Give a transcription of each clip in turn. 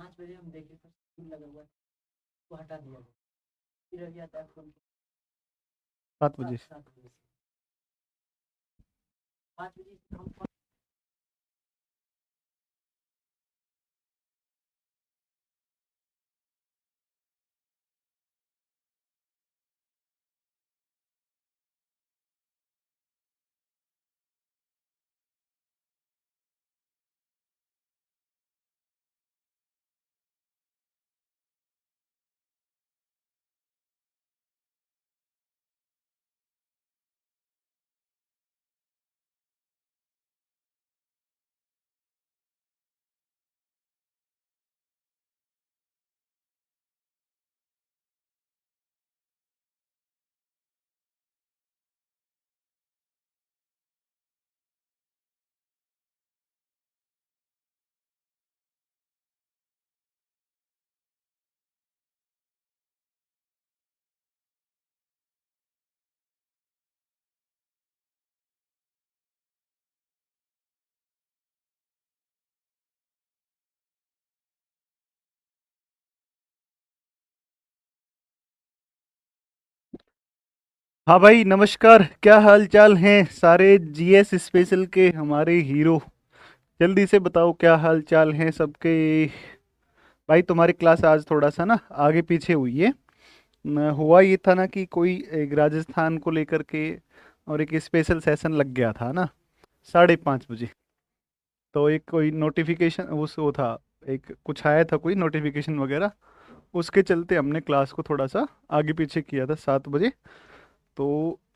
5 बजे हम देखे तो स्कूल लगा हुआ तो हटा दिया गया, फिर रह गया था 7 बजे। 7 बजे से 5 बजे हम। हाँ भाई, नमस्कार। क्या हाल चाल हैं सारे जीएस स्पेशल के हमारे हीरो? जल्दी से बताओ क्या हाल चाल हैं सबके। भाई तुम्हारी क्लास आज थोड़ा सा ना आगे पीछे हुई है। हुआ ये था ना कि कोई एक राजस्थान को लेकर के और एक स्पेशल सेशन लग गया था ना 5:30 बजे। तो एक कोई नोटिफिकेशन उस वो था, एक कुछ आया था कोई नोटिफिकेशन वगैरह। उसके चलते हमने क्लास को थोड़ा सा आगे पीछे किया था 7 बजे। तो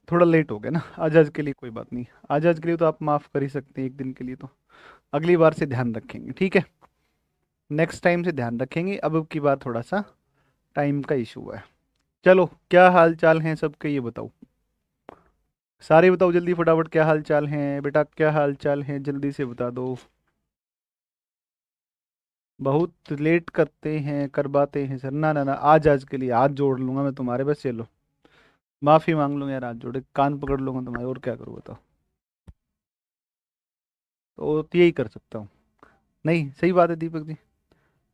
थोड़ा लेट हो गया ना। आज के लिए कोई बात नहीं। आज के लिए तो आप माफ़ कर ही सकते हैं, एक दिन के लिए तो। अगली बार से ध्यान रखेंगे, ठीक है? नेक्स्ट टाइम से ध्यान रखेंगे। अब की बार थोड़ा सा टाइम का इशू है। चलो, क्या हाल चाल हैं सबके ये बताओ। सारे बताओ जल्दी फटाफट, क्या हाल चाल हैं बेटा, क्या हाल चाल हैं, जल्दी से बता दो। बहुत लेट करते हैं, करवाते हैं सर। ना ना ना, आज के लिए हाथ जोड़ लूंगा मैं तुम्हारे, बस चलो। माफ़ी मांग लूंगा यार, हाथ जोड़े कान पकड़ लूंगा तुम्हारे, और क्या करूँ बताओ। तो यही कर सकता हूँ। नहीं, सही बात है दीपक जी,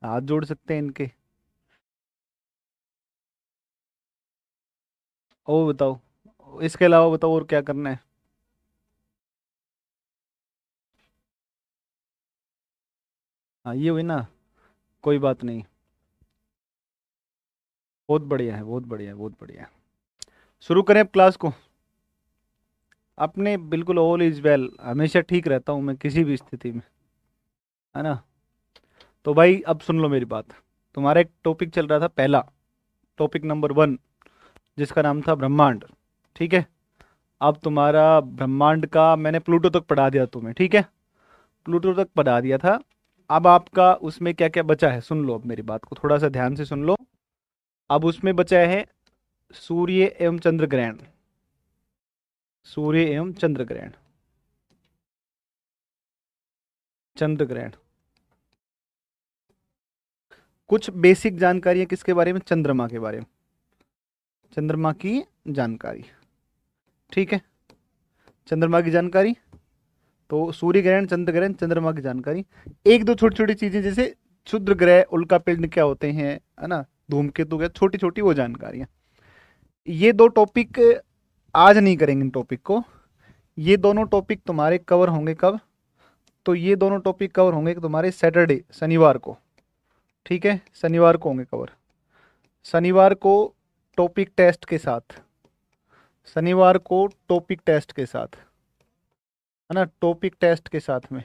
हाथ जोड़ सकते हैं इनके। और बताओ, इसके अलावा बताओ और क्या करना है। हाँ, ये हुई ना। कोई बात नहीं। बहुत बढ़िया है, बहुत बढ़िया है, बहुत बढ़िया है। शुरू करें अब क्लास को। अपने बिल्कुल ऑल इज वेल, हमेशा ठीक रहता हूँ मैं किसी भी स्थिति में, है ना? तो भाई अब सुन लो मेरी बात। तुम्हारा एक टॉपिक चल रहा था पहला, टॉपिक नंबर 1, जिसका नाम था ब्रह्मांड। ठीक है? अब तुम्हारा ब्रह्मांड का मैंने प्लूटो तक पढ़ा दिया तुम्हें, ठीक है? प्लूटो तक पढ़ा दिया था। अब आपका उसमें क्या क्या बचा है सुन लो, अब मेरी बात को थोड़ा सा ध्यान से सुन लो। अब उसमें बचा है सूर्य एवं चंद्र ग्रहण। सूर्य एवं चंद्र ग्रहण। चंद्र ग्रहण। कुछ बेसिक जानकारी है किसके बारे में? चंद्रमा के बारे में। चंद्रमा की जानकारी। ठीक है? चंद्रमा की जानकारी। तो सूर्य ग्रहण, चंद्र ग्रहण, चंद्रमा की जानकारी। एक दो छोटी छोटी चीजें जैसे क्षुद्र ग्रह, उल्का पिंड क्या होते हैं, है ना, धूमकेतु क्या, छोटी छोटी वो जानकारियां। ये दो टॉपिक आज नहीं करेंगे इन टॉपिक को। ये दोनों टॉपिक तुम्हारे कवर होंगे कब? तो ये दोनों टॉपिक कवर होंगे तुम्हारे सैटरडे, शनिवार को। ठीक है? शनिवार को होंगे कवर। शनिवार को टॉपिक टेस्ट के साथ। शनिवार को टॉपिक टेस्ट के साथ, है ना, टॉपिक टेस्ट के साथ में।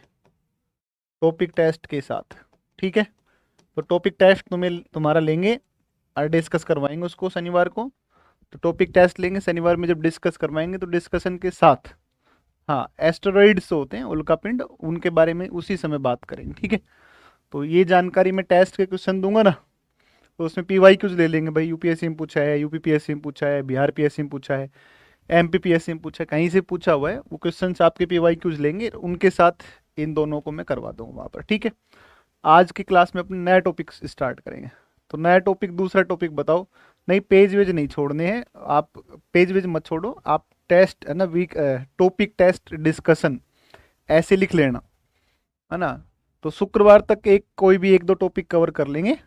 टॉपिक टेस्ट के साथ। ठीक है? तो टॉपिक टेस्ट तुम्हारा लेंगे और डिस्कस करवाएंगे उसको शनिवार को। तो टॉपिक टेस्ट लेंगे शनिवार में, जब डिस्कस करवाएंगे तो डिस्कशन के साथ, हाँ, एस्टेरॉइड्स होते हैं उल्कापिंड, उनके बारे में उसी समय बात करेंगे। ठीक है? तो ये जानकारी मैं टेस्ट के क्वेश्चन दूंगा ना, तो उसमें पीवाई क्यूज ले लेंगे भाई। यूपीएससी में पूछा है, यूपीपीएससी में पूछा है, बिहार पीएससी में पूछा है, एमपीपीएससी में पूछा है, कहीं से पूछा हुआ है वो क्वेश्चन आपके पीवाई क्यूज लेंगे, उनके साथ इन दोनों को मैं करवा दूंगा वहाँ पर। ठीक है? आज की क्लास में अपने नया टॉपिक स्टार्ट करेंगे। तो नया टॉपिक, दूसरा टॉपिक बताओ। नहीं, पेज वेज नहीं छोड़ने हैं आप। पेज वेज मत छोड़ो आप। टेस्ट है ना, वीक टॉपिक टेस्ट डिस्कशन ऐसे लिख लेना, है ना? तो शुक्रवार तक एक कोई भी 1-2 टॉपिक कवर कर लेंगे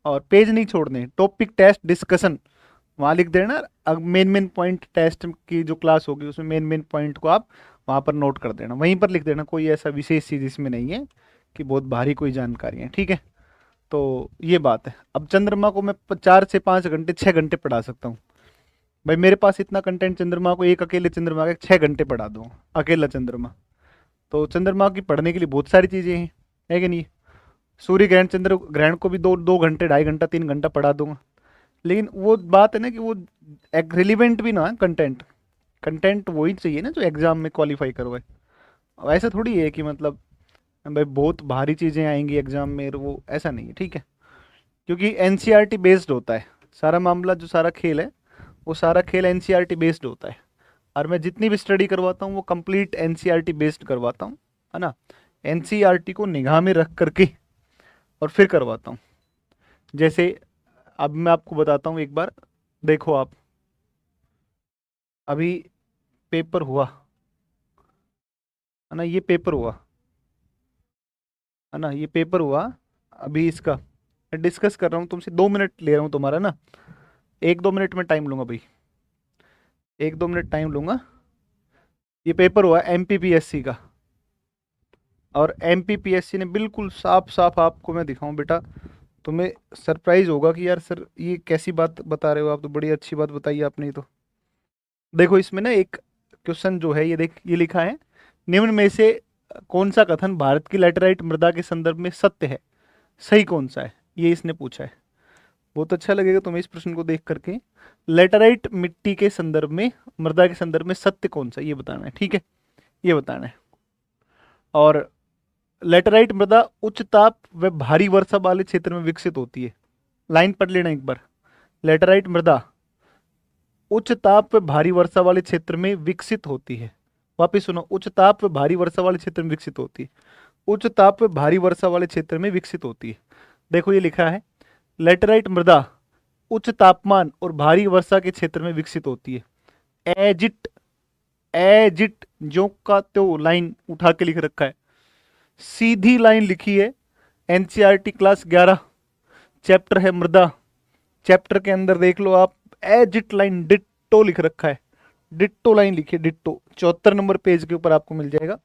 और पेज नहीं छोड़ने, टॉपिक टेस्ट डिस्कशन वहाँ लिख देना। अब मेन पॉइंट टेस्ट की जो क्लास होगी उसमें मेन पॉइंट को आप वहाँ पर नोट कर देना, वहीं पर लिख देना, कोई ऐसा विशेष चीज़ इसमें नहीं है कि बहुत भारी कोई जानकारी है, ठीक है। तो ये बात है। अब चंद्रमा को मैं 4 से 5 घंटे 6 घंटे पढ़ा सकता हूँ भाई, मेरे पास इतना कंटेंट चंद्रमा को, एक अकेले चंद्रमा के 6 घंटे पढ़ा दूँ, अकेला चंद्रमा। तो चंद्रमा की पढ़ने के लिए बहुत सारी चीज़ें हैं, है कि नहीं। सूर्य ग्रहण चंद्र ग्रहण को भी 2 घंटे 2.5 घंटा 3 घंटा पढ़ा दूंगा। लेकिन वो बात है ना कि वो एक रिलीवेंट भी ना है कंटेंट, कंटेंट वही चाहिए ना जो एग्जाम में क्वालिफाई करवाए। अब ऐसा थोड़ी है कि मतलब भाई बहुत भारी चीज़ें आएंगी एग्जाम में, वो ऐसा नहीं है, ठीक है। क्योंकि एनसीईआरटी बेस्ड होता है सारा मामला, जो सारा खेल है वो सारा खेल एनसीईआरटी बेस्ड होता है। और मैं जितनी भी स्टडी करवाता हूँ वो कंप्लीट एनसीईआरटी बेस्ड करवाता हूँ, है ना। एनसीईआरटी को निगाह में रख करके और फिर करवाता हूँ। जैसे अब मैं आपको बताता हूँ एक बार, देखो आप, अभी पेपर हुआ, है ना, ये पेपर हुआ, है ना, ये पेपर हुआ अभी इसका, मैं डिस्कस कर रहा हूँ तुमसे, 2 मिनट ले रहा हूँ तुम्हारा ना, 1-2 मिनट में टाइम लूंगा भाई, 1-2 मिनट टाइम लूंगा। ये पेपर हुआ एमपीपीएससी का, और एमपीपीएससी ने बिल्कुल साफ साफ आपको मैं दिखाऊं बेटा, तुम्हें सरप्राइज होगा कि यार सर ये कैसी बात बता रहे हो आप, तो बड़ी अच्छी बात बताई आपने। तो देखो इसमें ना एक क्वेश्चन जो है, ये देख, ये लिखा है, निम्न में से कौन सा कथन भारत की लैटेराइट मृदा के संदर्भ में सत्य है, सही कौन सा है, ये इसने पूछा है। बहुत अच्छा लगेगा तुम्हें इस प्रश्न को देख करके। लेटराइट मिट्टी के संदर्भ में, मृदा के संदर्भ में सत्य कौन सा, ये बताना है, ठीक है, ये बताना है। और लेटराइट मृदा उच्च ताप व भारी वर्षा वाले क्षेत्र में विकसित होती है। लाइन पढ़ लेना एक बार, लेटराइट मृदा उच्च ताप व भारी वर्षा वाले क्षेत्र में विकसित होती है। वापिस सुनो, उच्च ताप व भारी वर्षा वाले क्षेत्र में विकसित होती है, उच्च ताप व भारी वर्षा वाले क्षेत्र में विकसित होती है। देखो ये लिखा है, लेटराइट मृदा उच्च तापमान और भारी वर्षा के क्षेत्र में विकसित होती है। एजिट, एजिट जो का त्यो लाइन उठा के लिख रखा है, सीधी लाइन लिखी है। एनसीईआरटी क्लास 11 चैप्टर है मृदा, चैप्टर के अंदर देख लो आप, एजिट लाइन डिट्टो लिख रखा है, डिट्टो लाइन लिखी है, डिट्टो 74 नंबर पेज के ऊपर आपको मिल जाएगा,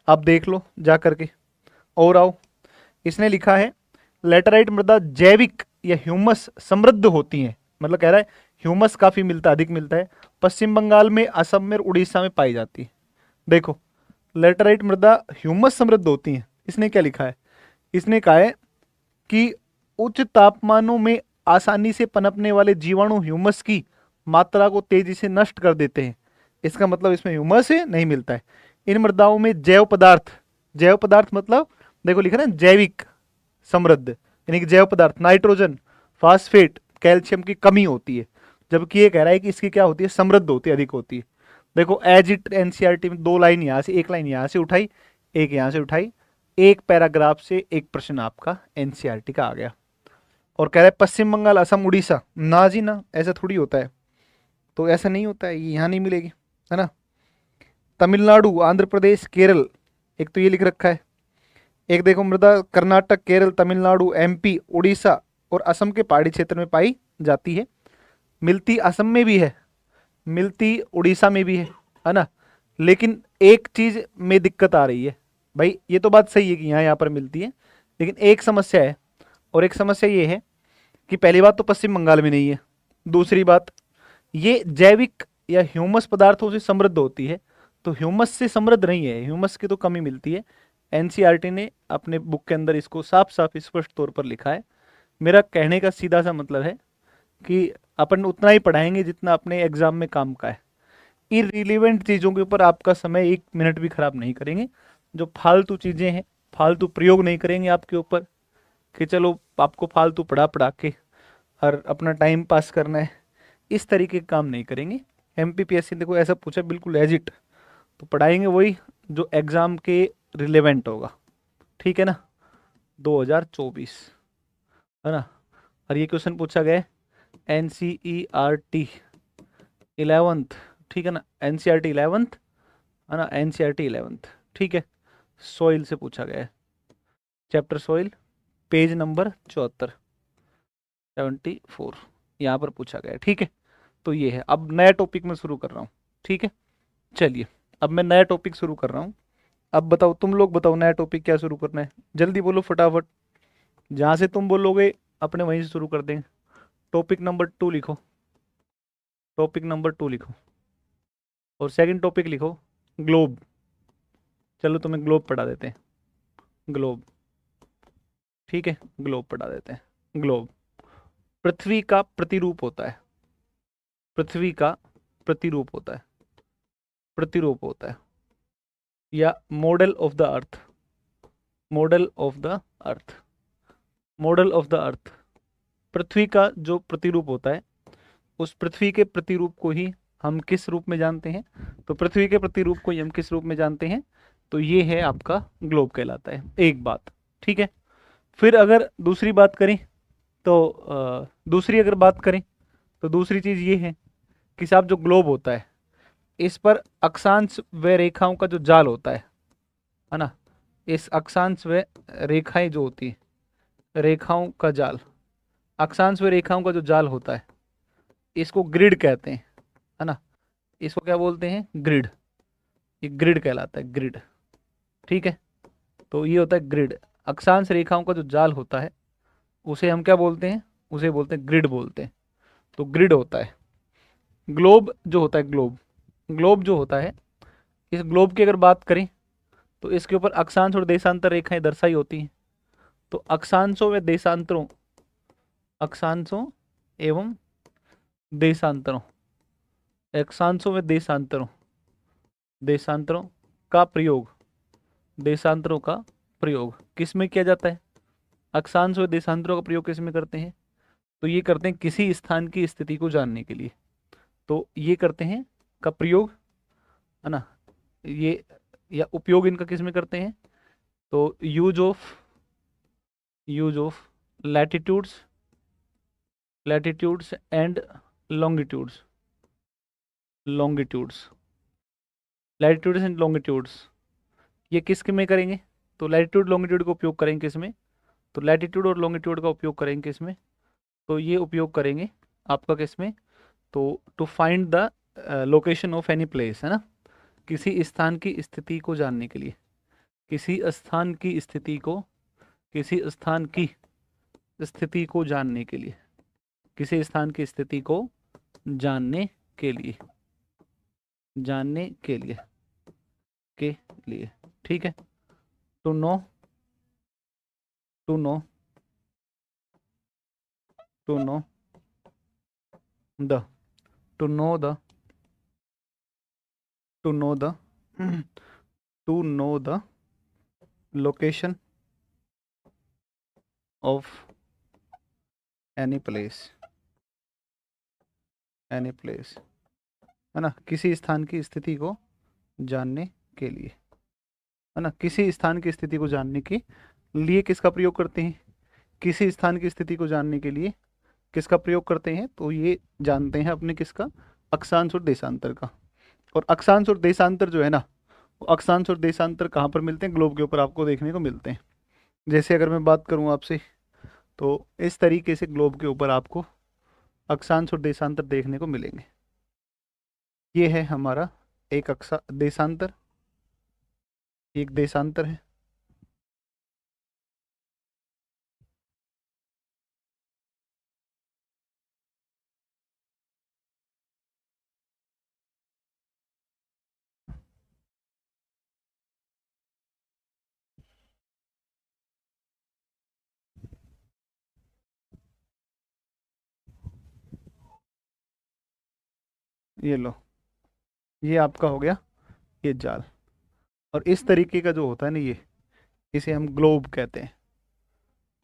आप देख लो जा करके। और आओ, इसने लिखा है लेटराइट मृदा जैविक या ह्यूमस समृद्ध होती है, मतलब कह रहा है ह्यूमस काफी मिलता है, अधिक मिलता है, पश्चिम बंगाल में, असम में, उड़ीसा में पाई जाती है। देखो लेटराइट मृदा ह्यूमस समृद्ध होती है, इसने क्या लिखा है, इसने कहा है कि उच्च तापमानों में आसानी से पनपने वाले जीवाणु ह्यूमस की मात्रा को तेजी से नष्ट कर देते हैं। इसका मतलब इसमें ह्यूमस है नहीं मिलता है। इन मृदाओं में जैव पदार्थ, जैव पदार्थ मतलब देखो लिखा ना जैविक समृद्ध, यानी कि जैव पदार्थ नाइट्रोजन, फास्फेट, कैल्शियम की कमी होती है, जबकि ये कह रहा है कि इसकी क्या होती है, समृद्ध होती है, अधिक होती है। देखो एज इट एनसीईआरटी में 2 लाइन यहाँ से, एक लाइन यहाँ से उठाई, एक यहाँ से उठाई, एक पैराग्राफ से एक प्रश्न आपका एनसीईआरटी का आ गया। और कह रहा है पश्चिम बंगाल, असम, उड़ीसा, ना जी ना, ऐसा थोड़ी होता है, तो ऐसा नहीं होता है, ये यहाँ नहीं मिलेगी, है ना। तमिलनाडु, आंध्र प्रदेश, केरल, एक तो ये लिख रखा है, एक देखो मृदा कर्नाटक, केरल, तमिलनाडु, एमपी, उड़ीसा और असम के पहाड़ी क्षेत्र में पाई जाती है। मिलती असम में भी है, मिलती उड़ीसा में भी है ना। लेकिन एक चीज में दिक्कत आ रही है भाई, ये तो बात सही है कि यहाँ यहाँ पर मिलती है, लेकिन एक समस्या है, और एक समस्या ये है कि पहली बात तो पश्चिम बंगाल में नहीं है, दूसरी बात ये जैविक या ह्यूमस पदार्थों से समृद्ध होती है, तो ह्यूमस से समृद्ध नहीं है, ह्यूमस की तो कमी मिलती है। एनसीईआरटी ने अपने बुक के अंदर इसको साफ साफ स्पष्ट तौर पर लिखा है। मेरा कहने का सीधा सा मतलब है कि अपन उतना ही पढ़ाएंगे जितना अपने एग्जाम में काम का है। इररिलेवेंट चीज़ों के ऊपर आपका समय 1 मिनट भी खराब नहीं करेंगे, जो फालतू चीज़ें हैं, फालतू प्रयोग नहीं करेंगे आपके ऊपर कि चलो आपको फालतू पढ़ा पढ़ा के और अपना टाइम पास करना है, इस तरीके का काम नहीं करेंगे। एमपीपीएससी देखो ऐसा पूछा बिल्कुल एजिट, तो पढ़ाएंगे वही जो एग्ज़ाम के रिलेवेंट होगा, ठीक है ना। 2024, है ना। और ये क्वेश्चन पूछा गया एनसीईआरटी 11th, ठीक है ना, एनसीईआरटी 11th, है ना, एनसीईआरटी 11th, ठीक है, सॉइल से पूछा गया है। चैप्टर सॉइल, पेज नंबर 74, 74 यहाँ पर पूछा गया है। ठीक है, तो ये है। अब नया टॉपिक मैं शुरू कर रहा हूँ। ठीक है, चलिए अब मैं नया टॉपिक शुरू कर रहा हूँ। अब बताओ, तुम लोग बताओ नया टॉपिक क्या शुरू करना है, जल्दी बोलो फटाफट। जहाँ से तुम बोलोगे अपने वहीं से शुरू कर देंगे। टॉपिक नंबर 2 लिखो, टॉपिक नंबर 2 लिखो, और सेकंड टॉपिक लिखो ग्लोब। चलो तुम्हें ग्लोब पढ़ा देते हैं, ग्लोब। ठीक है, ग्लोब पढ़ा देते हैं। ग्लोब पृथ्वी का प्रतिरूप होता है, पृथ्वी का प्रतिरूप होता है, प्रतिरूप होता है, या model of the earth, model of the earth, model of the earth. पृथ्वी का जो प्रतिरूप होता है, उस पृथ्वी के प्रतिरूप को ही हम किस रूप में जानते हैं? तो पृथ्वी के प्रतिरूप को ही हम किस रूप में जानते हैं? तो ये है आपका ग्लोब कहलाता है। एक बात, ठीक है। फिर अगर दूसरी बात करें तो दूसरी अगर बात करें तो दूसरी चीज़ ये है कि साहब जो ग्लोब होता है, इस पर अक्षांश व रेखाओं का जो जाल होता है ना, इस अक्षांश व रेखाएं जो होती है, रेखाओं का जाल, अक्षांश व रेखाओं का जो जाल होता है, इसको ग्रिड कहते हैं, है ना। इसको क्या बोलते हैं? ग्रिड। ये ग्रिड कहलाता है, ग्रिड। ठीक है, तो ये होता है ग्रिड। अक्षांश रेखाओं का जो जाल होता है उसे हम क्या बोलते हैं? उसे बोलते हैं ग्रिड बोलते हैं। तो ग्रिड होता है। ग्लोब जो होता है, ग्लोब, ग्लोब जो होता है, इस ग्लोब की अगर बात करें तो इसके ऊपर अक्षांश और देशांतर रेखाएं दर्शाई होती हैं। तो अक्षांशों व देशांतरों, अक्षांशों एवं देशांतरों, अक्षांशों व देशांतरों, देशांतरों का प्रयोग, देशांतरों का प्रयोग किस में किया जाता है? अक्षांश व देशांतरों का प्रयोग किस में करते हैं? तो ये करते हैं किसी स्थान की स्थिति को जानने के लिए। तो ये करते हैं का प्रयोग, है ना, ये या उपयोग इनका किस में करते हैं? तो use of latitudes, latitudes and longitudes, longitudes, latitudes and longitudes, ये किस में करेंगे? तो लैटिट्यूड लॉन्गिट्यूड का उपयोग करेंगे किस में? तो लैटिट्यूड और लॉन्गिट्यूड का उपयोग करेंगे किस में? तो ये उपयोग करेंगे आपका किस में? तो to find the location of any place, है ना, किसी स्थान की स्थिति को जानने के लिए, किसी स्थान की स्थिति को, किसी स्थान की स्थिति को जानने के लिए, किसी स्थान की स्थिति को जानने के लिए, जानने के लिए, के लिए। ठीक है, to know, to know, to know the, to know the, to know the, to know the location of any place, any place, है ना, किसी स्थान की स्थिति को जानने के लिए, है ना, किसी स्थान की स्थिति को जानने के लिए किसका प्रयोग करते हैं? किसी स्थान की स्थिति को जानने के लिए किसका प्रयोग करते हैं? तो ये जानते हैं अपने किसका? अक्षांश और देशांतर का। और अक्षांश और देशांतर जो है ना, वो अक्षांश और देशांतर कहाँ पर मिलते हैं? ग्लोब के ऊपर आपको देखने को मिलते हैं। जैसे अगर मैं बात करूँ आपसे, तो इस तरीके से ग्लोब के ऊपर आपको अक्षांश और देशांतर देखने को मिलेंगे। ये है हमारा एक अक्षा देशांतर, एक देशांतर है, ये लो, ये आपका हो गया ये जाल। और इस तरीके का जो होता है ना, ये, इसे हम ग्लोब कहते हैं,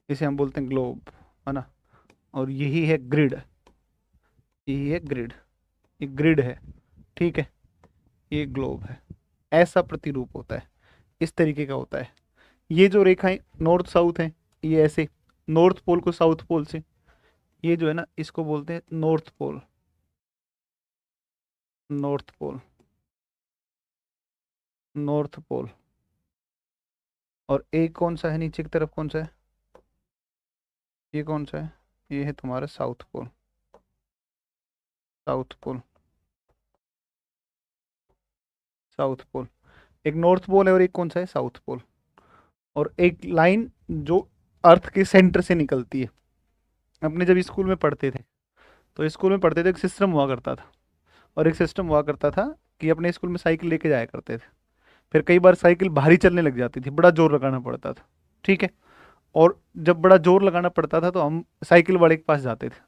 इसे हम बोलते हैं ग्लोब, है ना। और यही है ग्रिड, यही है ग्रिड, ये ग्रिड है। ठीक है, ये ग्लोब है। ऐसा प्रतिरूप होता है, इस तरीके का होता है। ये जो रेखाएं नॉर्थ साउथ हैं, ये ऐसे नॉर्थ पोल को साउथ पोल से, ये जो है ना, इसको बोलते हैं north pole, north pole, north pole, और एक कौन सा है नीचे की तरफ, कौन सा है, ये कौन सा है, ये है तुम्हारा south pole, south pole, south pole. एक नॉर्थ पोल है और एक कौन सा है, साउथ पोल। और एक लाइन जो अर्थ के सेंटर से निकलती है। अपने जब स्कूल में पढ़ते थे, तो स्कूल में पढ़ते थे, एक सिस्टम हुआ करता था, और एक सिस्टम हुआ करता था कि अपने स्कूल में साइकिल लेके जाया करते थे। फिर कई बार साइकिल भारी चलने लग जाती थी, बड़ा जोर लगाना पड़ता था, ठीक है। और जब बड़ा जोर लगाना पड़ता था तो हम साइकिल वाले के पास जाते थे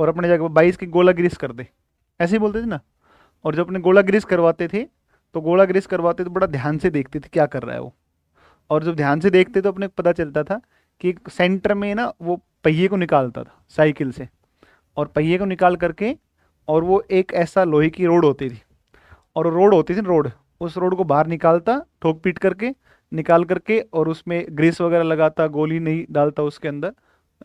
और अपने जाकर 22 की गोला ग्रीस कर दे, ऐसे ही बोलते थे ना। और जब अपने गोला ग्रीस करवाते थे, तो गोला ग्रीस करवाते तो बड़ा ध्यान से देखते थे क्या कर रहा है वो। और जब ध्यान से देखते तो अपने को पता चलता था कि एक सेंटर में ना वो पहिए को निकालता था साइकिल से, और पहिए को निकाल करके, और वो एक ऐसा लोहे की रोड होती थी, और रोड होती थी रोड, उस रोड को बाहर निकालता ठोक पीट करके, निकाल करके, और उसमें ग्रीस वगैरह लगाता, गोली नहीं डालता उसके अंदर,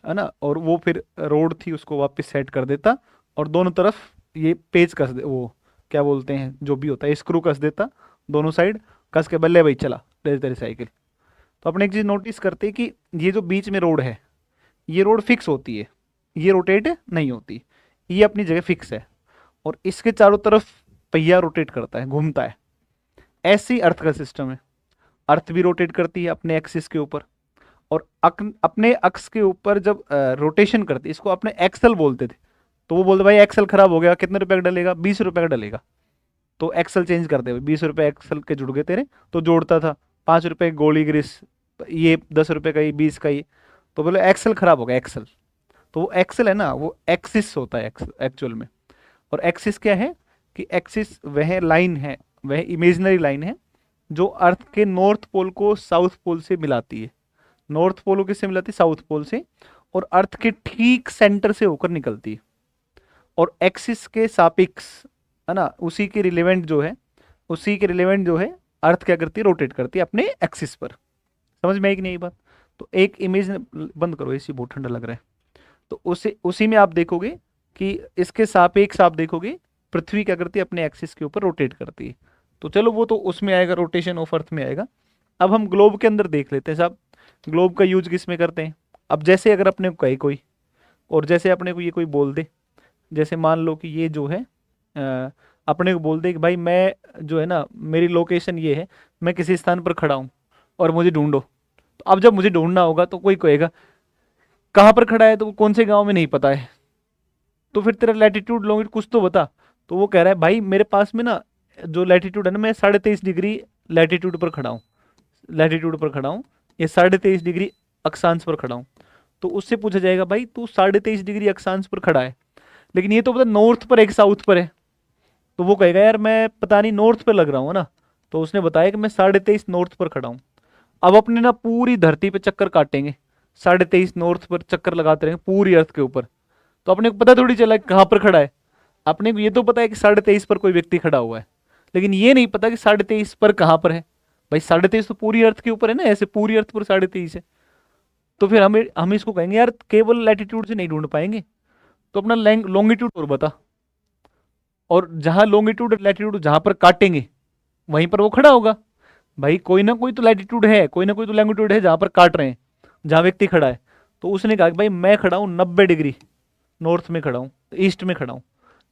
है ना। और वो फिर रोड थी उसको वापस सेट कर देता, और दोनों तरफ ये पेच कस दे, वो क्या बोलते हैं जो भी होता है, स्क्रू कस देता दोनों साइड, कस के बल्ले भाई चला तेरी तेरी साइकिल। तो अपने एक चीज़ नोटिस करते कि ये जो बीच में रोड है, ये रोड फिक्स होती है, ये रोटेट नहीं होती, ये अपनी जगह फिक्स है। और इसके चारों तरफ पहिया रोटेट करता है, घूमता है। ऐसे ही अर्थ का सिस्टम है, अर्थ भी रोटेट करती है अपने एक्सिस के ऊपर, और अपने अक्स के ऊपर जब रोटेशन करती है, इसको अपने एक्सल बोलते थे। तो वो बोलते भाई एक्सल खराब हो गया, कितने रुपए का डलेगा, 20 रुपए का डलेगा। तो एक्सल चेंज कर दे, 20 रुपए एक्सल के जुड़ गए तेरे, तो जोड़ता था, 5 रुपए गोली ग्रीस, ये 10 रुपए का, ये 20 का, ये। तो बोले एक्सल खराब हो गया, एक्सल। तो वो एक्सल है ना, वो एक्सिस होता है एक्चुअल में। और एक्सिस क्या है कि एक्सिस वह लाइन है, वह इमेजिनरी लाइन है जो अर्थ के नॉर्थ पोल को साउथ पोल से मिलाती है। नॉर्थ पोल को किससे मिलाती है, साउथ पोल से। और अर्थ के ठीक सेंटर से होकर निकलती है, और एक्सिस के सापेक्ष, है ना, उसी के रिलेवेंट जो है, उसी के रिलेवेंट जो है, अर्थ क्या करती है, रोटेट करती है अपने एक्सिस पर। समझ में आई कि नहीं ये बात। तो एक इमेज, बंद करो एसी, बहुत ठंडा लग रहा है। तो उसी उसी में आप देखोगे कि इसके सापेक्ष आप देखोगे पृथ्वी क्या करती है, अपने एक्सिस के ऊपर रोटेट करती है। तो चलो वो तो उसमें आएगा, रोटेशन ऑफ अर्थ में आएगा। अब हम ग्लोब के अंदर देख लेते हैं साहब, ग्लोब का यूज किस में करते हैं। अब जैसे अगर अपने को कहे कोई, और जैसे अपने को ये कोई बोल दे, जैसे मान लो कि ये जो है अपने को बोल दे कि भाई मैं जो है ना, मेरी लोकेशन ये है, मैं किसी स्थान पर खड़ा हूँ और मुझे ढूंढो। तो अब जब मुझे ढूंढना होगा तो कोई कहेगा कहाँ पर खड़ा है, तो कौन से गांव में नहीं पता है, तो फिर तेरा लैटिट्यूड लॉन्गिट्यूड कुछ तो बता। तो वो कह रहा है भाई मेरे पास में ना जो लैटिट्यूड है ना, मैं 23.5 डिग्री लैटिट्यूड पर खड़ा हूँ, लैटिट्यूड पर खड़ा हूँ, ये 23.5 डिग्री अक्षांश पर खड़ा हूँ। तो उससे पूछा जाएगा भाई तू 23.5 डिग्री अक्षांश पर खड़ा है, लेकिन ये तो पता नॉर्थ पर है कि साउथ पर है। तो वो कहेगा यार मैं पता नहीं नॉर्थ पर लग रहा हूँ ना। तो उसने बताया कि मैं 23.5 नॉर्थ पर खड़ा हूँ। अब अपने ना पूरी धरती पे चक्कर काटेंगे, 23.5 नॉर्थ पर चक्कर लगाते रहेंगे पूरी अर्थ के ऊपर, तो अपने को पता थोड़ी चला कि कहाँ पर खड़ा है। अपने को ये तो पता है कि 23.5 पर कोई व्यक्ति खड़ा हुआ है, लेकिन ये नहीं पता कि 23.5 पर कहाँ पर है। भाई 23.5 तो पूरी अर्थ के ऊपर है ना, ऐसे पूरी अर्थ पर 23.5 है। तो फिर हम इसको कहेंगे यार केवल लैटिट्यूड से नहीं ढूंढ पाएंगे, तो अपना लॉन्गिट्यूड और बता। और जहां लॉन्गिट्यूड और लैटिट्यूड जहां पर काटेंगे वहीं पर वो खड़ा होगा। भाई कोई ना कोई तो लैटिट्यूड है, कोई ना कोई तो लॉन्गिट्यूड है जहां पर काट रहे हैं, जहां व्यक्ति खड़ा है। तो उसने कहा कि भाई मैं खड़ा हूँ 90 डिग्री नॉर्थ में खड़ा हूँ, ईस्ट में खड़ा हूँ,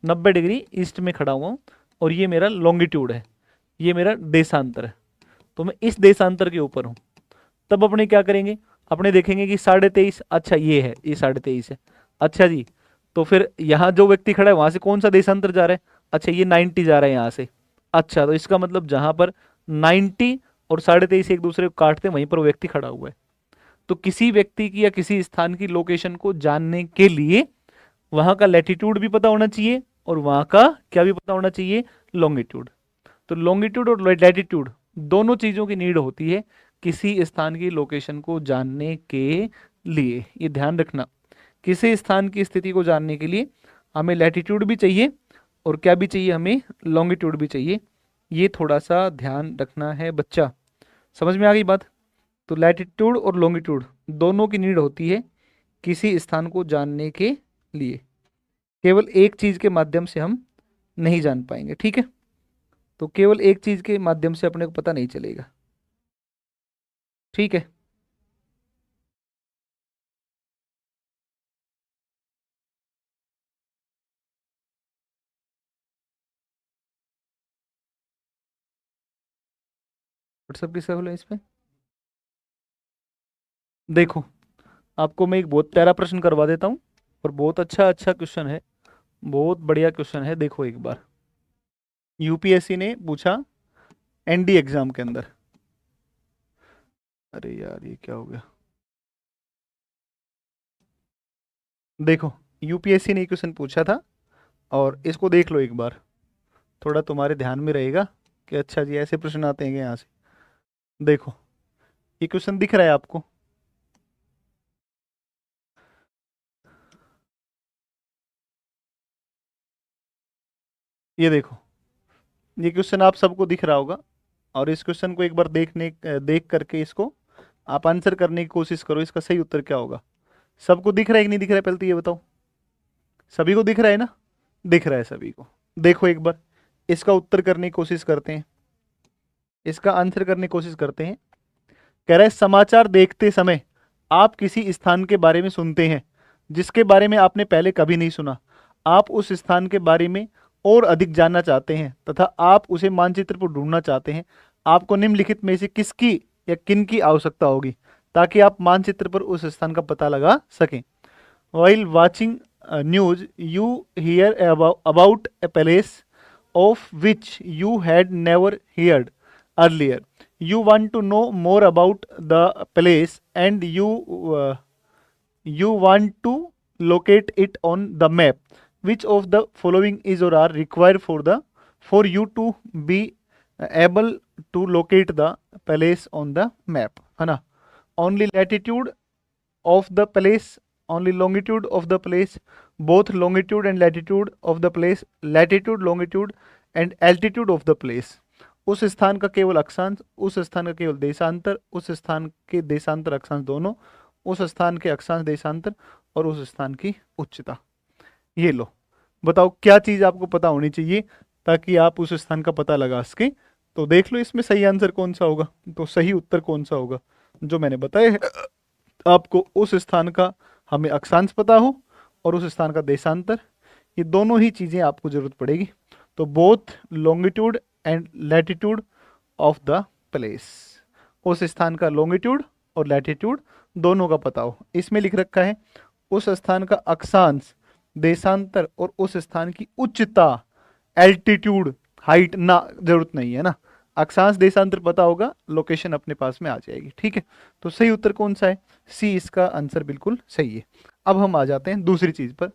90 डिग्री ईस्ट में खड़ा हुआ हूँ, और ये मेरा लॉन्गिट्यूड है, ये मेरा देशांतर है, तो मैं इस देशांतर के ऊपर हूँ। तब अपने क्या करेंगे, अपने देखेंगे कि 23.5, अच्छा ये है, ये 23.5 है, अच्छा जी। तो फिर यहाँ जो व्यक्ति खड़ा है वहां से कौन सा देशांतर जा रहा है, अच्छा ये 90 जा रहा है यहाँ से। अच्छा तो इसका मतलब जहां पर 90 और 23.5 एक दूसरे को काटते हैं वहीं पर वो व्यक्ति खड़ा हुआ है। तो किसी व्यक्ति की या किसी स्थान की लोकेशन को जानने के लिए वहां का लैटिट्यूड भी पता होना चाहिए, और वहां का क्या भी पता होना चाहिए, लॉन्गिट्यूड। तो लॉन्गिट्यूड और लैटिट्यूड दोनों चीजों की नीड होती है किसी स्थान की लोकेशन को जानने के लिए, ये ध्यान रखना। किसी स्थान की स्थिति को जानने के लिए हमें लैटिट्यूड भी चाहिए, और क्या भी चाहिए, हमें लॉन्गिट्यूड भी चाहिए। ये थोड़ा सा ध्यान रखना है बच्चा, समझ में आ गई बात। तो लैटिट्यूड और लॉन्गिट्यूड दोनों की नीड होती है किसी स्थान को जानने के लिए, केवल एक चीज के माध्यम से हम नहीं जान पाएंगे, ठीक है। तो केवल एक चीज के माध्यम से अपने को पता नहीं चलेगा, ठीक है। व्हाट्सएप किसका खुला है इस पे? देखो, आपको मैं एक बहुत प्यारा प्रश्न करवा देता हूँ, और बहुत अच्छा अच्छा क्वेश्चन है, बहुत बढ़िया क्वेश्चन है। देखो एक बार, यूपीएससी ने पूछा एनडी एग्जाम के अंदर। अरे यार ये क्या हो गया? देखो, यूपीएससी ने क्वेश्चन पूछा था, और इसको देख लो एक बार, थोड़ा तुम्हारे ध्यान में रहेगा कि अच्छा जी ऐसे प्रश्न आते हैं यहाँ से। देखो, ये क्वेश्चन दिख रहा है आपको? ये देखो, ये क्वेश्चन आप सबको दिख रहा होगा, और इस क्वेश्चन को एक बार देख करके इसको आप आंसर करने की कोशिश करो, इसका सही उत्तर क्या होगा। सबको दिख रहा है कि नहीं दिख रहा है, पहले तो ये बताओ। सभी को दिख रहा है ना? दिख रहा है सभी को। देखो एक बार, इसका उत्तर करने की कोशिश करते हैं, इसका आंसर करने की कोशिश करते हैं। कह रहा है, समाचार देखते समय आप किसी स्थान के बारे में सुनते हैं जिसके बारे में आपने पहले कभी नहीं सुना। आप उस स्थान के बारे में और अधिक जानना चाहते हैं तथा आप उसे मानचित्र पर ढूंढना चाहते हैं। आपको निम्नलिखित में से किसकी या किन की आवश्यकता होगी ताकि आप मानचित्र पर उस स्थान का पता लगा सकें। While watching news, you hear about a place of which you had never heard earlier. You want to know more about the place, and you want to locate it on the map. Which of the following is or are required for you to be able to locate the place on the map? है ना? Only latitude of the place, only longitude of the place, both longitude and latitude of the place, latitude, longitude and altitude of the place. उस स्थान का केवल अक्षांश, उस स्थान का केवल देशांतर, उस स्थान के देशांतर अक्षांश दोनों, उस स्थान के अक्षांश देशांतर और उस स्थान की उच्चता। ये लो, बताओ क्या चीज आपको पता होनी चाहिए ताकि आप उस स्थान का पता लगा सके। तो देख लो इसमें सही आंसर कौन सा होगा, तो सही उत्तर कौन सा होगा जो मैंने बताया है आपको। उस स्थान का हमें अक्षांश पता हो और उस स्थान का देशांतर, ये दोनों ही चीज़ें आपको जरूरत पड़ेगी। तो both longitude and latitude of the place, उस स्थान का लॉन्गिट्यूड और लैटिट्यूड दोनों का पता हो। इसमें लिख रखा है उस स्थान का अक्षांश, देशांतर और उस स्थान की उच्चता, एल्टीट्यूड, हाइट ना जरूरत नहीं है ना। अक्षांश देशांतर पता होगा, लोकेशन अपने पास में आ जाएगी। ठीक है, तो सही उत्तर कौन सा है? सी इसका आंसर बिल्कुल सही है। अब हम आ जाते हैं दूसरी चीज पर,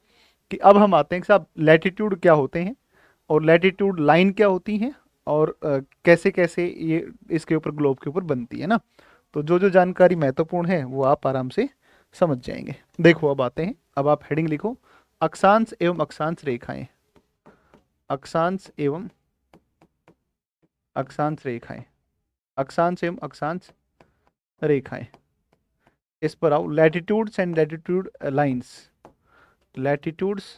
कि अब हम आते हैं कि साहब लैटिट्यूड क्या होते हैं और लैटिट्यूड लाइन क्या होती है, और कैसे कैसे ये इसके ऊपर ग्लोब के ऊपर बनती है ना। तो जो जो जानकारी महत्वपूर्ण है वो आप आराम से समझ जाएंगे। देखो अब आते हैं, अब आप हेडिंग लिखो, अक्षांश एवं अक्षांश रेखाएं। अक्षांश एवं अक्षांश रेखाएं, अक्षांश एवं अक्षांश रेखाएं। इस पर आओ, latitudes and latitude lines, latitudes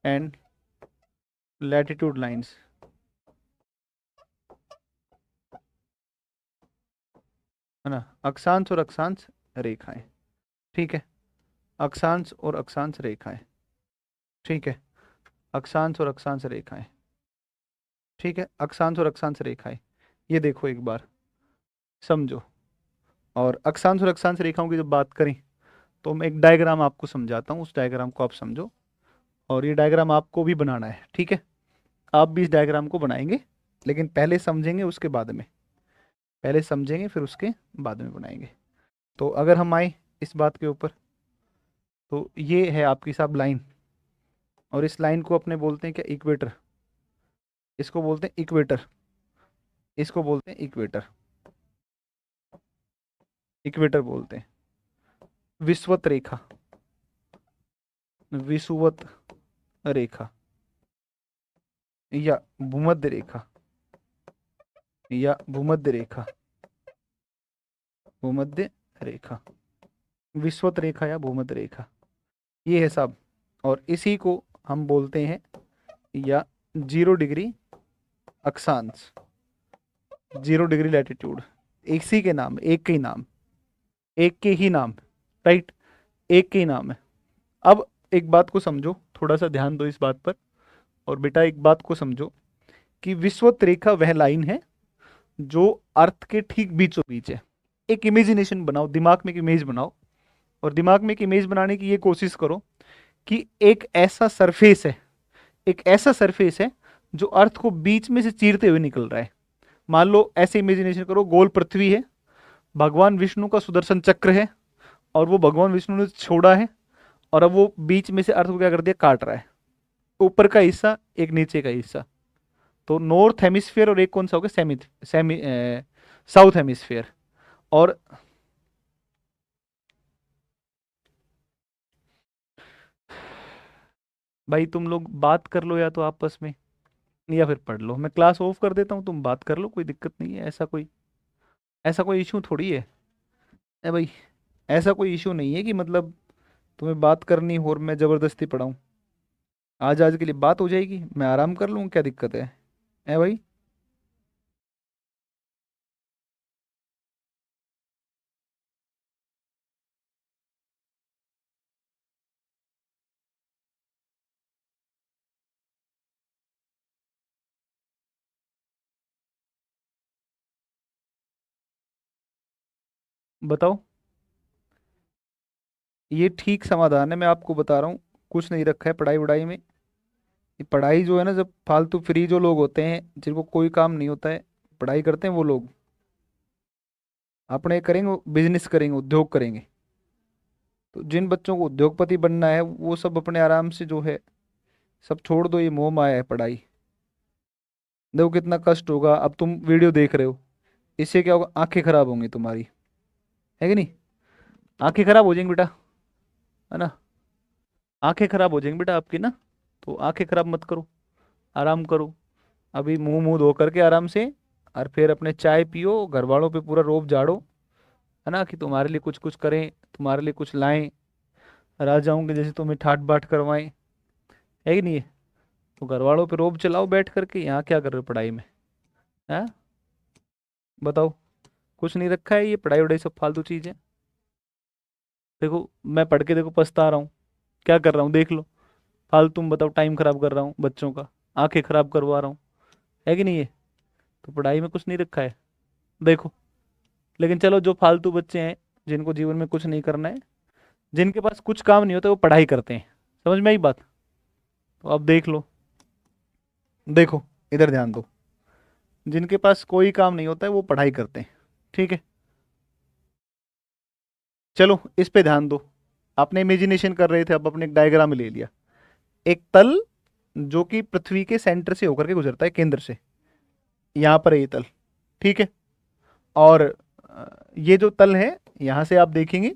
and latitude lines. है ना, अक्षांश और अक्षांश रेखाएं। ठीक है, अक्षांश और अक्षांश रेखाएं। ठीक है, अक्षांश और अक्षांश रेखाएं। ठीक है, अक्षांश और अक्षांश रेखाएं। ये देखो एक बार समझो, और अक्षांश और अक्षांश रेखाओं की जब बात करें तो मैं एक डायग्राम आपको समझाता हूँ, उस डायग्राम को आप समझो, और ये डायग्राम आपको भी बनाना है। ठीक है, आप भी इस डायग्राम को बनाएंगे, लेकिन पहले समझेंगे उसके बाद में, पहले समझेंगे फिर उसके बाद में बनाएंगे। तो अगर हम आए इस बात के ऊपर, तो ये है आपकी साहब लाइन, और इस लाइन को अपने बोलते हैं क्या? इक्वेटर। इसको बोलते हैं इक्वेटर, इसको बोलते हैं इक्वेटर, इक्वेटर बोलते हैं। विषुवत रेखा, विषुवत रेखा या भूमध्य रेखा, या भूमध्य रेखा, भूमध्य रेखा, विषुवत रेखा या भूमध्य रेखा, ये है साहब। और इसी को हम बोलते हैं या 0 डिग्री अक्षांश, 0 डिग्री लैटिट्यूड, इसी के नाम, एक के ही नाम, एक के ही नाम, राइट, एक के ही नाम है। अब एक बात को समझो, थोड़ा सा ध्यान दो इस बात पर, और बेटा एक बात को समझो कि विषुवत रेखा वह लाइन है जो अर्थ के ठीक बीचों बीच है। एक इमेजिनेशन बनाओ, दिमाग में एक इमेज बनाओ, और दिमाग में एक इमेज बनाने की ये कोशिश करो कि एक ऐसा सरफेस है, एक ऐसा सरफेस है जो अर्थ को बीच में से चीरते हुए निकल रहा है। मान लो ऐसे इमेजिनेशन करो, गोल पृथ्वी है, भगवान विष्णु का सुदर्शन चक्र है, और वो भगवान विष्णु ने छोड़ा है, और अब वो बीच में से अर्थ को क्या कर दिया, काट रहा है। ऊपर का हिस्सा, एक नीचे का हिस्सा, तो नॉर्थ हेमिस्फीयर, और एक कौन सा हो गया, साउथ हेमिस्फीयर। और भाई तुम लोग बात कर लो या तो आपस में, या फिर पढ़ लो, मैं क्लास ऑफ कर देता हूँ, तुम बात कर लो, कोई दिक्कत नहीं है, ऐसा कोई इशू थोड़ी है। ए भाई, ऐसा कोई इशू नहीं है कि मतलब तुम्हें बात करनी हो और मैं ज़बरदस्ती पढ़ाऊँ। आज आज के लिए बात हो जाएगी, मैं आराम कर लूँ, क्या दिक्कत है। ए भाई, बताओ। ये ठीक समाधान है, मैं आपको बता रहा हूँ, कुछ नहीं रखा है पढ़ाई वढ़ाई में। ये पढ़ाई जो है ना, जब फालतू फ्री जो लोग होते हैं, जिनको कोई काम नहीं होता है, पढ़ाई करते हैं वो लोग अपने करेंगे, बिजनेस करेंगे, उद्योग करेंगे। तो जिन बच्चों को उद्योगपति बनना है वो सब अपने आराम से जो है सब छोड़ दो, ये मोह माया है पढ़ाई। देखो कितना कष्ट होगा, अब तुम वीडियो देख रहे हो, इससे क्या होगा, आंखें खराब होंगी तुम्हारी, है कि नहीं, आंखें खराब हो जाएंगी बेटा, है ना, आंखें खराब हो जाएंगी बेटा आपकी ना। तो आंखें खराब मत करो, आराम करो, अभी मुंह मुंह धो करके आराम से, और फिर अपने चाय पियो, घर वालों पे पूरा रोब झाड़ो, है ना, कि तुम्हारे लिए कुछ कुछ करें, तुम्हारे लिए कुछ लाएं, राजाओं के जैसे तुम्हें ठाट बाट करवाएं, है कि नहीं है। तो घर वालों पे रोब चलाओ बैठ करके, यहाँ क्या कर रहे हो पढ़ाई में, है, बताओ। कुछ नहीं रखा है, ये पढ़ाई वढ़ाई सब फालतू चीज़ है। देखो मैं पढ़ के देखो पछता रहा हूँ, क्या कर रहा हूँ देख लो, फालतू तुम बताओ, टाइम खराब कर रहा हूँ बच्चों का, आंखें खराब करवा रहा हूँ, है कि नहीं है। तो पढ़ाई में कुछ नहीं रखा है, देखो। लेकिन चलो, जो फालतू बच्चे हैं, जिनको जीवन में कुछ नहीं करना है, जिनके पास कुछ काम नहीं होता, वो पढ़ाई करते हैं, समझ में आई बात। तो अब देख लो, देखो, इधर ध्यान दो, जिनके पास कोई काम नहीं होता है वो पढ़ाई करते हैं, ठीक है। चलो इस पे ध्यान दो, आपने इमेजिनेशन कर रहे थे, अब अपने एक डायग्राम ले लिया, एक तल जो कि पृथ्वी के सेंटर से होकर के गुजरता है, केंद्र से, यहाँ पर है ये तल, ठीक है। और ये जो तल है, यहाँ से आप देखेंगे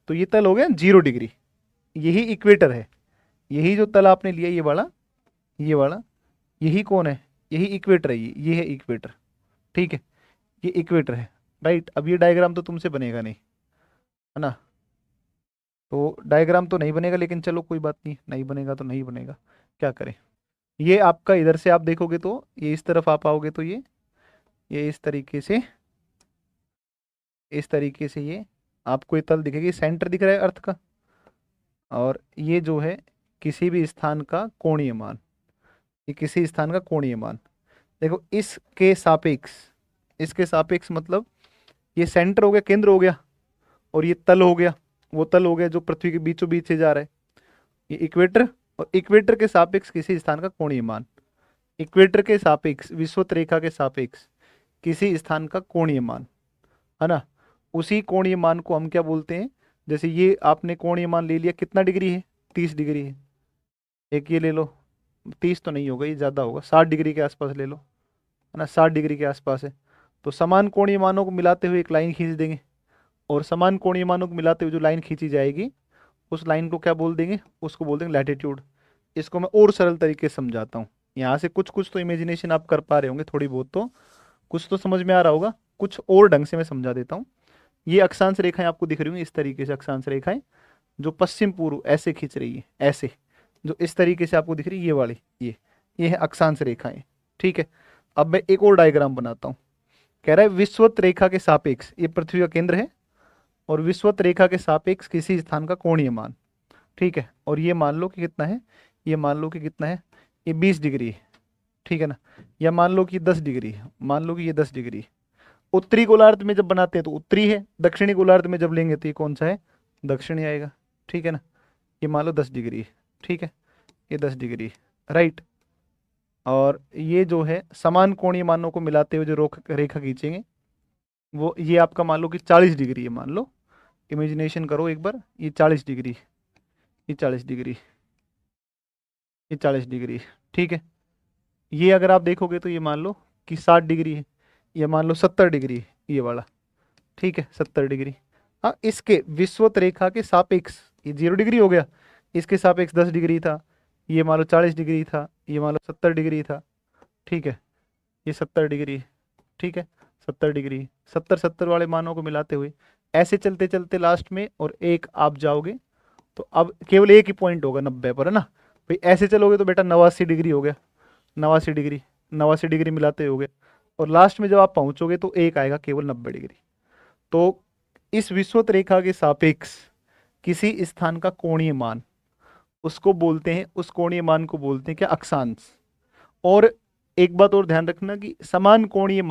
तो ये तल हो गया 0 डिग्री, यही इक्वेटर है, यही जो तल आपने लिया, ये वाला यही कौन है, यही इक्वेटर है, ये है इक्वेटर, ठीक है, ये इक्वेटर है, राइट। अब ये डायग्राम तो तुमसे बनेगा नहीं, है ना, तो डायग्राम तो नहीं बनेगा, लेकिन चलो कोई बात नहीं, नहीं बनेगा तो नहीं बनेगा, क्या करें। ये आपका इधर से आप देखोगे तो ये इस तरफ आप आओगे तो ये इस तरीके से ये आपको ये तल दिखेगी, सेंटर दिख रहा है अर्थ का, और ये जो है किसी भी स्थान का कोणीय मान, ये किसी स्थान का कोणीय मान। देखो इसके सापेक्ष मतलब ये सेंटर हो गया, केंद्र हो गया, और ये तल हो गया, वो तल हो गया जो पृथ्वी के बीचों बीच से जा रहा है, ये इक्वेटर, और इक्वेटर के सापेक्ष किसी स्थान का कोणीय मान, इक्वेटर के सापेक्ष, विषुवत रेखा के सापेक्ष किसी स्थान का कोणीय मान, है ना। उसी कोणीय मान को हम क्या बोलते हैं, जैसे ये आपने कोणीय मान ले लिया, कितना डिग्री है, 30 डिग्री है, एक ये ले लो, 30 तो नहीं होगा, ये ज़्यादा होगा, 60 डिग्री के आसपास ले लो, है ना, 60 डिग्री के आसपास है। तो समान कोणीय मानों को मिलाते हुए एक लाइन खींच देंगे, और समान कोणीय मानों को मिलाते हुए जो लाइन खींची जाएगी, उस लाइन को क्या बोल देंगे, उसको बोल देंगे लैटिट्यूड। इसको मैं और सरल तरीके से समझाता हूँ, यहाँ से कुछ कुछ तो इमेजिनेशन आप कर पा रहे होंगे, थोड़ी बहुत तो कुछ तो समझ में आ रहा होगा, कुछ और ढंग से मैं समझा देता हूँ। ये अक्षांश रेखाएं आपको दिख रही होंगी, इस तरीके से अक्षांश रेखाएं जो पश्चिम पूर्व ऐसे खींच रही है, ऐसे जो इस तरीके से आपको दिख रही है, ये वाली, ये है अक्षांश रेखाएं, ठीक है। अब मैं एक और डायग्राम बनाता हूँ, कह रहा है विषुवत रेखा के सापेक्ष, ये पृथ्वी का केंद्र है और विषुवत रेखा के सापेक्ष किसी स्थान का कोणीय मान, ठीक है, और ये मान लो कि कितना है, ये मान लो कि कितना है, ये 20 डिग्री है, ठीक है ना, या मान लो कि 10 डिग्री है, मान लो कि ये 10 डिग्री है। उत्तरी गोलार्ध में जब बनाते हैं तो उत्तरी है, दक्षिणी गोलार्ध में जब लेंगे तो ये कौन सा है, दक्षिणी आएगा, ठीक है ना। ये मान लो 10 डिग्री है, ठीक है, ये 10 डिग्री है, राइट। और ये जो है समान कोणीय मानों को मिलाते हुए जो रेखा खींचेंगे वो ये आपका मान लो कि 40 डिग्री है, मान लो, इमेजिनेशन करो एक बार, ये 40 डिग्री, ये 40 डिग्री, ये 40 डिग्री, ठीक है। ये अगर आप देखोगे तो ये मान लो कि 60 डिग्री है, ये मान लो 70 डिग्री है, ये वाला, ठीक है, 70 डिग्री। हाँ, इसके विषुवत रेखा के सापेक्ष ये 0 डिग्री हो गया, इसके सापेक्ष 10 डिग्री था, ये मान लो 40 डिग्री था, ये मान लो 70 डिग्री था, ठीक है, ये 70 डिग्री, ठीक है, 70 डिग्री, 70 वाले मानों को मिलाते हुए ऐसे चलते चलते लास्ट में और एक आप जाओगे तो अब केवल एक ही पॉइंट होगा 90 पर, है ना भाई। ऐसे चलोगे तो बेटा 89 डिग्री हो गया, 89 डिग्री, 89 डिग्री मिलाते हो गए, और लास्ट में जब आप पहुंचोगे तो एक आएगा केवल 90 डिग्री। तो इस विषुवत रेखा के सापेक्ष किसी स्थान का कोणीय मान, उसको बोलते हैं, उस कोणीय मान को बोलते हैं क्या, अक्षांश। और एक बात और ध्यान रखना कि समान कोणीय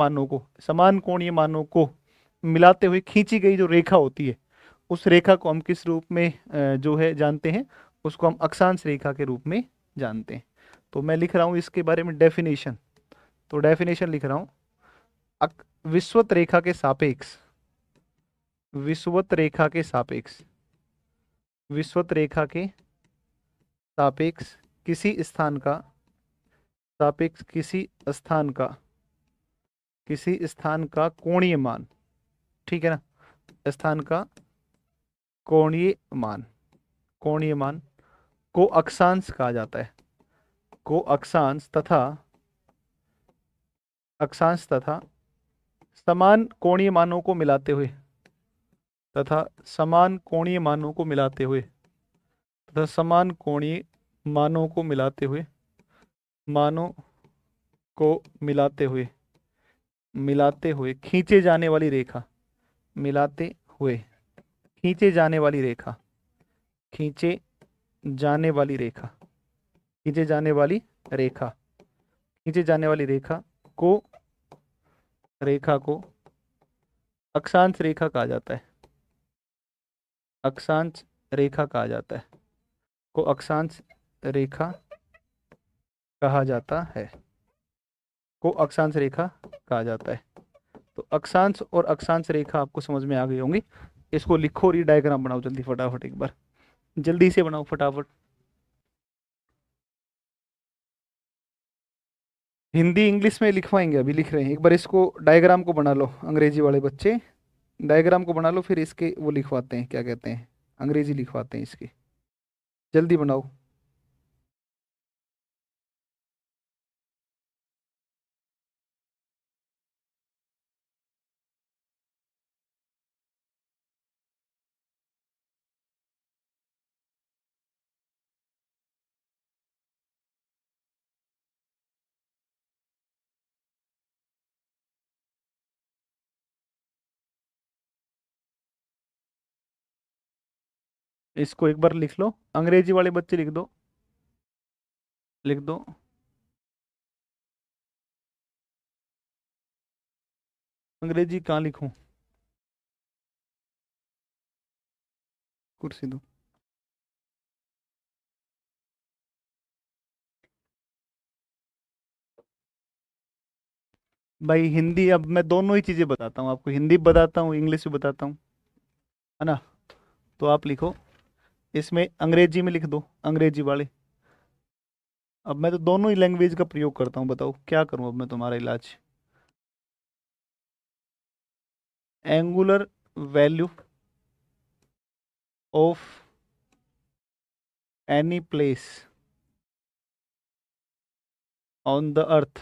मानों को मिलाते हुए खींची गई जो रेखा होती है उस रेखा को हम किस रूप में जो है जानते हैं, उसको हम अक्षांश रेखा के रूप में जानते हैं। तो मैं लिख रहा हूं इसके बारे में डेफिनेशन, तो डेफिनेशन लिख रहा हूं, विषुवत रेखा के सापेक्ष, विषुवत रेखा के सापेक्ष, विषुवत रेखा के सापेक्ष किसी स्थान का, सापेक्ष किसी स्थान का, किसी स्थान का कोणीय मान, ठीक है ना, स्थान का कोणीय मान, कोणीय मान को अक्षांश कहा जाता है, को अक्षांश तथा, अक्षांश तथा समान कोणीय मानों को मिलाते हुए, तथा समान कोणीय मानों को मिलाते हुए, तथा समान कोणीय मानों को मिलाते हुए, मानों को मिलाते हुए खींचे जाने वाली रेखा, मिलाते हुए खींचे जाने वाली रेखा, खींचे जाने वाली रेखा, खींचे जाने वाली रेखा, खींचे जाने वाली रेखा को अक्षांश रेखा कहा जाता है, अक्षांश रेखा कहा जाता है, को अक्षांश रेखा कहा जाता है, को अक्षांश रेखा कहा जाता है। तो अक्षांश और अक्षांश रेखा आपको समझ में आ गई होंगी। इसको लिखो और ये डायग्राम बनाओ जल्दी फटाफट, एक बार जल्दी से बनाओ फटाफट। हिंदी इंग्लिश में लिखवाएंगे, अभी लिख रहे हैं, एक बार इसको डायग्राम को बना लो, अंग्रेजी वाले बच्चे डायग्राम को बना लो, फिर इसके वो लिखवाते हैं, क्या कहते हैं, अंग्रेजी लिखवाते हैं इसकी, जल्दी बनाओ। इसको एक बार लिख लो, अंग्रेजी वाले बच्चे लिख दो, लिख दो। अंग्रेजी कहाँ लिखूं, कुर्सी दो। भाई हिंदी, अब मैं दोनों ही चीजें बताता हूँ आपको, हिंदी भी बताता हूँ इंग्लिश भी बताता हूँ, है ना। तो आप लिखो, इसमें अंग्रेजी में लिख दो, अंग्रेजी वाले। अब मैं तो दोनों ही लैंग्वेज का प्रयोग करता हूँ, बताओ क्या करूँ अब मैं तुम्हारा इलाज। Angular value of any place on the earth,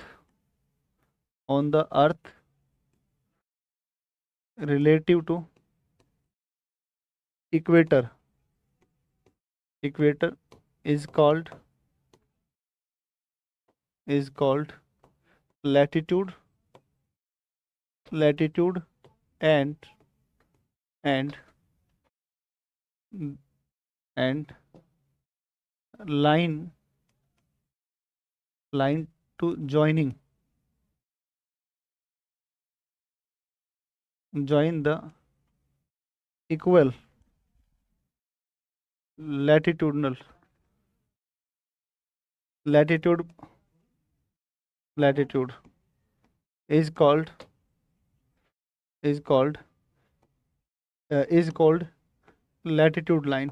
on the earth relative to equator, equator is called latitude latitude and line to join the equal latitudinal latitude is called latitude line.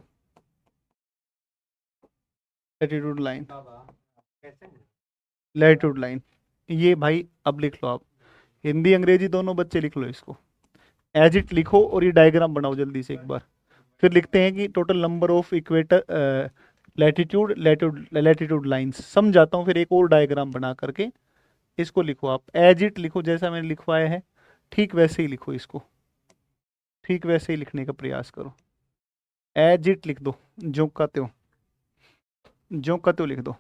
latitude line ये भाई अब लिख लो आप, हिंदी अंग्रेजी दोनों बच्चे लिख लो इसको, एज इट लिखो और ये डायग्राम बनाओ जल्दी से एक बार। फिर लिखते हैं कि total number of equator latitude lines, समझाता हूँ फिर एक और डायग्राम बना करके। इसको लिखो आप, एज इट लिखो, जैसा मैंने लिखवाया है ठीक वैसे ही लिखो इसको, ठीक वैसे ही लिखने का प्रयास करो। एज इट लिख दो, जो कहते हो लिख दो।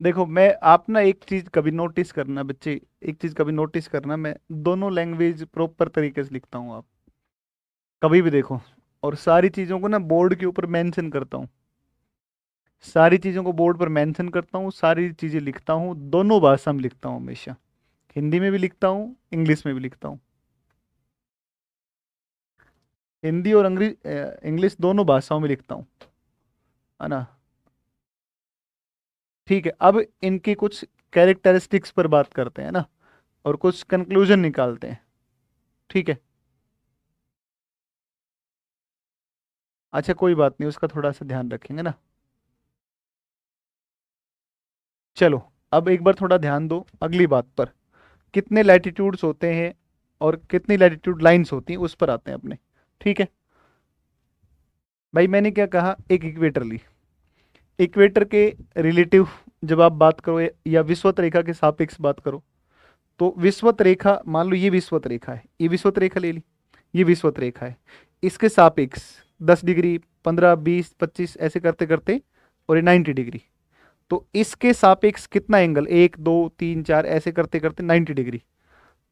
देखो मैं आप ना एक चीज कभी नोटिस करना बच्चे, एक चीज कभी नोटिस करना, मैं दोनों लैंग्वेज प्रॉपर तरीके से लिखता हूँ, आप कभी भी देखो, और सारी चीजों को ना बोर्ड के ऊपर मेंशन करता हूँ, सारी चीजों को बोर्ड पर मेंशन करता हूँ, सारी चीजें लिखता हूँ, दोनों भाषा में लिखता हूँ हमेशा, हिंदी में भी लिखता हूँ, इंग्लिश में भी लिखता हूँ। हिंदी और इंग्लिश दोनों भाषाओं में लिखता हूँ, है ना। ठीक है, अब इनकी कुछ कैरेक्टरिस्टिक्स पर बात करते हैं ना, और कुछ कंक्लूजन निकालते हैं, ठीक है। अच्छा कोई बात नहीं, उसका थोड़ा सा ध्यान रखेंगे ना। चलो अब एक बार थोड़ा ध्यान दो अगली बात पर, कितने लैटिट्यूड्स होते हैं और कितनी लैटिट्यूड लाइंस होती हैं उस पर आते हैं अपने, ठीक है। भाई मैंने क्या कहा, एक इक्वेटर ली, इक्वेटर के रिलेटिव जब आप बात करो या विषुवत रेखा के सापेक्ष बात करो, तो विषुवत रेखा, मान लो ये विषुवत रेखा है, ये विषुवत रेखा ले ली, ये विषुवत रेखा है, इसके सापेक्ष 10 डिग्री, 15, 20, 25 ऐसे करते करते, और ये 90 डिग्री, तो इसके सापेक्ष कितना एंगल, 1, 2, 3, 4 ऐसे करते करते 90 डिग्री,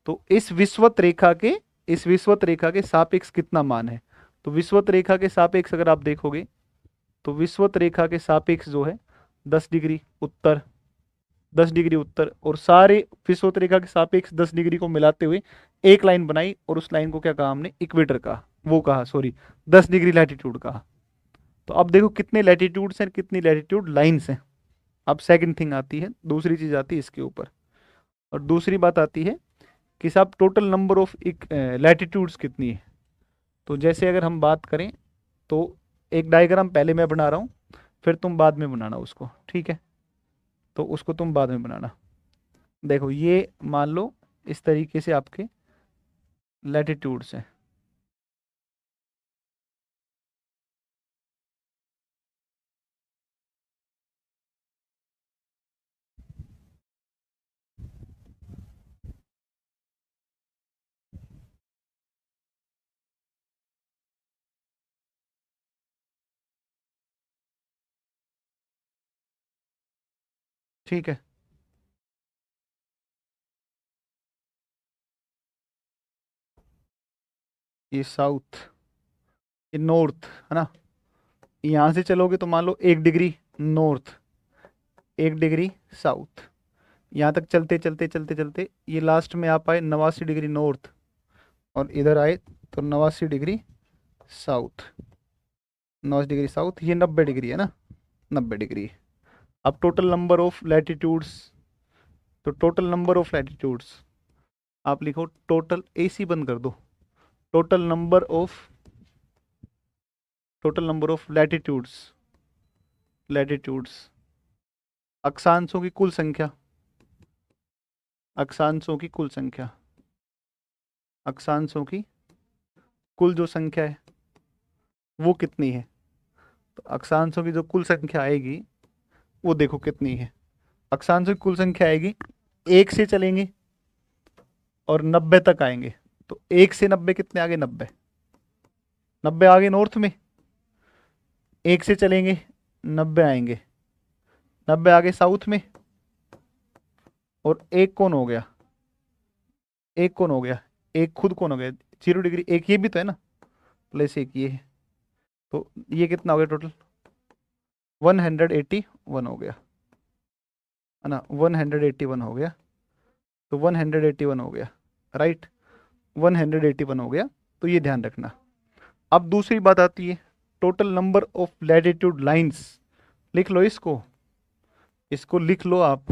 तो इस विषुवत रेखा के सापेक्ष कितना मान है। तो विषुवत रेखा के सापेक्ष अगर आप देखोगे, तो विषुवत रेखा के सापेक्ष जो है 10 डिग्री उत्तर, 10 डिग्री उत्तर, और सारे विषुवत रेखा के सापेक्ष 10 डिग्री को मिलाते हुए एक लाइन बनाई, और उस लाइन को क्या कहा हमने, इक्वेटर कहा, वो कहा सॉरी 10 डिग्री लैटिट्यूड कहा। तो अब देखो कितने लैटिट्यूड्स हैं, कितनी लैटिट्यूड लाइन्स हैं। अब सेकंड थिंग आती है, दूसरी चीज आती है इसके ऊपर, और दूसरी बात आती है कि साहब टोटल नंबर ऑफ लैटिट्यूड्स कितनी है। तो जैसे अगर हम बात करें, तो एक डायग्राम पहले मैं बना रहा हूँ, फिर तुम बाद में बनाना उसको, ठीक है। तो उसको तुम बाद में बनाना। देखो ये मान लो इस तरीके से आपके लैटिट्यूड्स हैं, ठीक है। ये साउथ, ये नॉर्थ, है ना। यहाँ से चलोगे तो मान लो 1 डिग्री नॉर्थ, 1 डिग्री साउथ, यहाँ तक चलते चलते चलते चलते ये लास्ट में आप आए 89 डिग्री नॉर्थ, और इधर आए तो 89 डिग्री साउथ, 89 डिग्री साउथ, ये 90 डिग्री है ना, 90 डिग्री। अब टोटल नंबर ऑफ लैटिट्यूड्स, तो टोटल नंबर ऑफ लैटिट्यूड्स आप लिखो, टोटल एसी बंद कर दो, टोटल नंबर ऑफ लैटिट्यूड्स, अक्षांशों की कुल संख्या, अक्षांशों की कुल संख्या, अक्षांशों की कुल जो संख्या है वो कितनी है। तो अक्षांशों की जो कुल संख्या आएगी वो देखो कितनी है, अक्षांशों की कुल संख्या आएगी, 1 से चलेंगे और 90 तक आएंगे, तो 1 से 90 कितने आगे, 90, 90 आगे नॉर्थ में, 1 से चलेंगे 90 आएंगे, 90 आगे साउथ में, और एक कौन हो गया, एक कौन हो गया, एक खुद कौन हो गया 0 डिग्री, एक ये भी तो है ना, प्लस एक ये है, तो ये कितना हो गया टोटल 181 हो गया, है ना, 181 हो गया, तो 181 हो गया, राइट, 181 हो गया, तो ये ध्यान रखना। अब दूसरी बात आती है total number of latitude lines, लिख लो इसको, इसको लिख लो आप,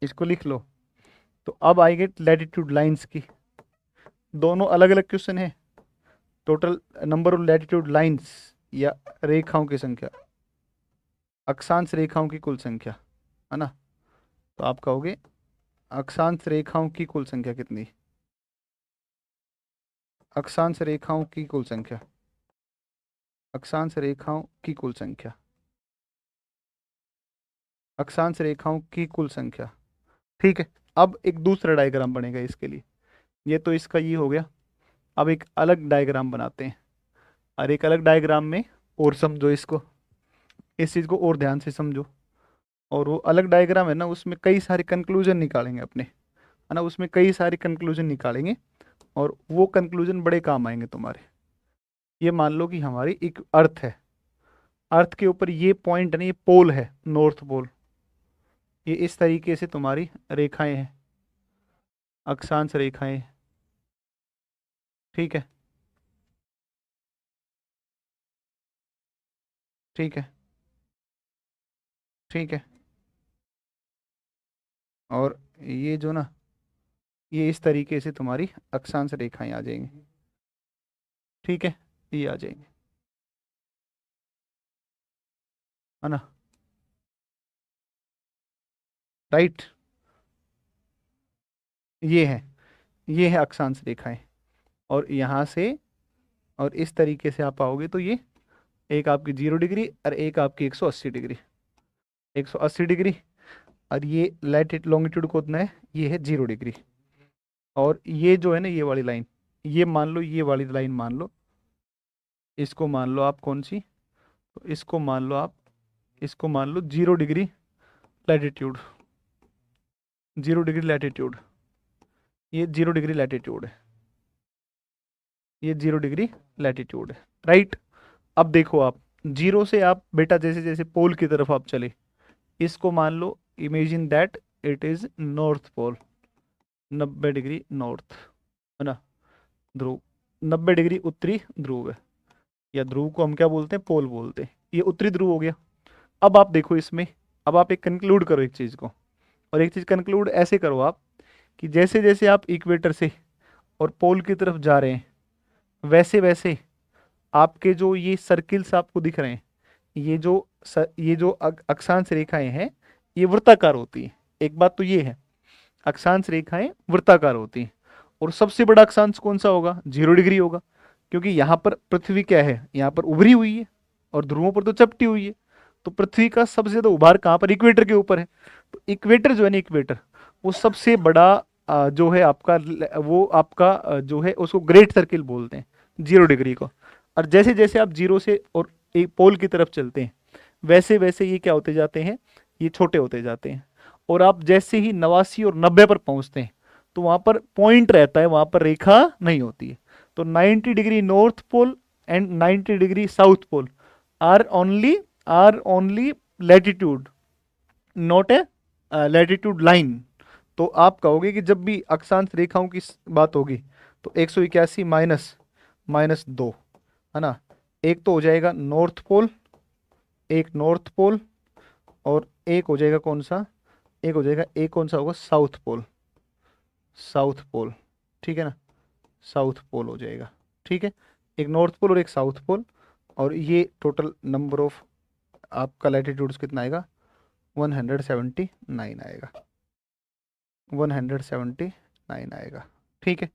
इसको लिख लो। तो अब आएंगे लैटिट्यूड लाइंस की, दोनों अलग अलग क्वेश्चन है, total number of latitude lines या रेखाओं की संख्या, अक्षांश रेखाओं की कुल संख्या, है ना, तो आप कहोगे अक्षांश रेखाओं की कुल संख्या कितनी, अक्षांश रेखाओं की कुल संख्या, अक्षांश रेखाओं की कुल संख्या, अक्षांश रेखाओं की कुल संख्या, ठीक है। अब एक दूसरा डायग्राम बनेगा इसके लिए, ये तो इसका ये हो गया, अब एक अलग डायग्राम बनाते हैं, और एक अलग डायग्राम में और समझो इसको, इस चीज़ को और ध्यान से समझो, और वो अलग डायग्राम है ना, उसमें कई सारे कंक्लूजन निकालेंगे अपने, है ना, उसमें कई सारे कंक्लूजन निकालेंगे, और वो कंक्लूजन बड़े काम आएंगे तुम्हारे। ये मान लो कि हमारी एक अर्थ है, अर्थ के ऊपर ये पॉइंट है ना, ये पोल है, नॉर्थ पोल, ये इस तरीके से तुम्हारी रेखाएं हैं, अक्षांश रेखाएं, ठीक है, ठीक है, ठीक है, और ये जो ना, ये इस तरीके से तुम्हारी अक्षांश रेखाएं आ जाएंगी, ठीक है, ये आ जाएंगे, है ना, राइट, ये है, ये है अक्षांश रेखाएं, और यहाँ से और इस तरीके से आप आओगे तो ये एक आपकी 0 डिग्री और एक आपकी 180 डिग्री, 180 डिग्री, और ये लैटिट्यूड लॉन्गिट्यूड को उतना है, ये है 0 डिग्री, और ये जो है ना ये वाली लाइन, ये मान लो, ये वाली लाइन मान लो, इसको मान लो आप कौन सी, तो इसको मान लो आप, इसको मान लो 0 डिग्री लैटिट्यूड, 0 डिग्री लैटिट्यूड, ये 0 डिग्री लैटिट्यूड है, ये 0 डिग्री लैटिट्यूड है, राइट। अब देखो आप, 0 से आप बेटा जैसे जैसे पोल की तरफ आप चले, इसको मान लो, imagine that it is north pole, 90 degree north, है ना, ध्रुव, 90 डिग्री उत्तरी ध्रुव है, या ध्रुव को हम क्या बोलते हैं, पोल बोलते हैं, ये उत्तरी ध्रुव हो गया। अब आप देखो इसमें, अब आप एक कंक्लूड करो एक चीज़ को, और एक चीज़ कंक्लूड ऐसे करो आप कि जैसे जैसे आप इक्वेटर से और पोल की तरफ जा रहे हैं, वैसे वैसे आपके जो ये सर्किल्स आपको दिख रहे हैं, ये जो अक्षांश रेखाएं हैं, ये वृत्ताकार होती है। एक बात तो ये है, अक्षांश रेखाएं वृत्ताकार होती हैं, और सबसे बड़ा अक्षांश कौन सा होगा, 0 डिग्री होगा, क्योंकि यहाँ पर पृथ्वी क्या है, यहाँ पर उभरी हुई है, और ध्रुवों पर तो चपटी हुई है, तो पृथ्वी का सबसे ज्यादा उभार कहाँ पर, इक्वेटर के ऊपर है। तो इक्वेटर जो है ना, इक्वेटर वो सबसे बड़ा जो है आपका, वो आपका जो है उसको ग्रेट सर्किल बोलते हैं, 0 डिग्री को। और जैसे जैसे आप 0 से और एक पोल की तरफ चलते हैं, वैसे वैसे ये क्या होते जाते हैं, ये छोटे होते जाते हैं, और आप जैसे ही 89 और 90 पर पहुंचते हैं, तो वहां पर पॉइंट रहता है, वहां पर रेखा नहीं होती है। तो 90 degree north pole and 90 degree south pole are only latitude, not a latitude line. तो आप कहोगे कि जब भी अक्षांश रेखाओं की बात होगी, तो 181 माइनस 2, है ना, एक तो हो जाएगा नॉर्थ पोल, एक नॉर्थ पोल, और एक हो जाएगा कौन सा, एक हो जाएगा, एक कौन सा होगा, साउथ पोल, साउथ पोल, ठीक है ना, साउथ पोल हो जाएगा, ठीक है, एक नॉर्थ पोल और एक साउथ पोल, और ये टोटल नंबर ऑफ आपका लैटिट्यूड्स कितना आएगा, 179 आएगा, 179 आएगा, ठीक है,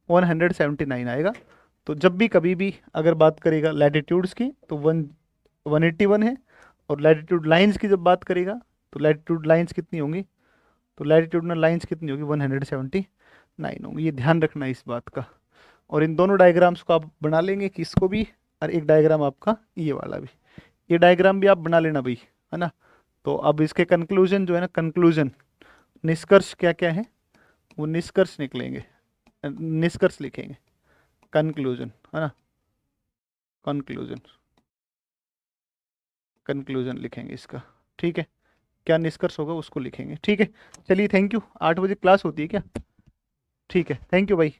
179 आएगा। तो जब भी कभी भी अगर बात करेगा लैटिट्यूड्स की तो 181 है, और लैटिट्यूड लाइंस की जब बात करेगा तो लैटिट्यूड लाइंस कितनी होंगी, तो लैटिट्यूडनल लाइंस कितनी होगी, 179 होंगी, ये ध्यान रखना इस बात का। और इन दोनों डायग्राम्स को आप बना लेंगे कि इसको भी, और एक डायग्राम आपका ये वाला भी, ये डायग्राम भी आप बना लेना भाई, है ना। तो अब इसके कंक्लूजन जो है ना, कंक्लूजन, निष्कर्ष क्या क्या है, वो निष्कर्ष निकलेंगे, निष्कर्ष लिखेंगे, कंक्लूजन, है ना, कंक्लूजन, कंक्लूजन लिखेंगे इसका, ठीक है। क्या निष्कर्ष होगा उसको लिखेंगे, ठीक है। चलिए थैंक यू। 8 बजे क्लास होती है क्या? ठीक है, थैंक यू भाई।